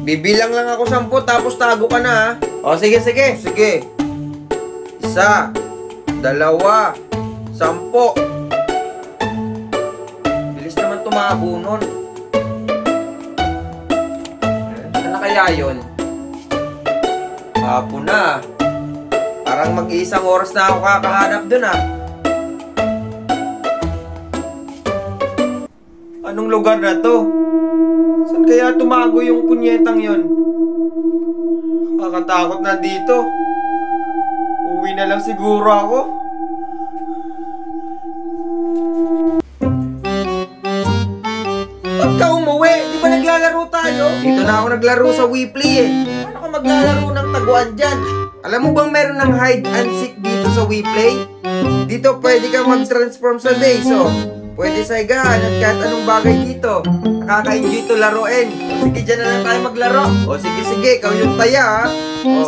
Bibilang lang ako 10 tapos tago ka na ha. O sige, sige. Sige. 1, 2, 10. Bilis naman tumago nun. Ano na kaya yun? Hapon na. Parang mag-iisang oras na ako kakahanap dun ah. Anong lugar na to? Saan kaya tumago yung punyetang yon? Kakatakot na dito. Uwi na lang siguro ako. Ba't ka umuwi? Di ba naglalaro tayo? Dito na ako naglaro sa WePlay eh. Paano ka maglalaro ng taguan dyan? Alam mo bang meron ng hide and seek dito sa WePlay? Dito pwede ka mag-transform sa days oh. Pwede sa higaan at kahit anong bagay dito. Nakaka-enjoy to laruin. O sige, dyan na lang tayo maglaro. O sige, sige, ikaw yung taya ha. O.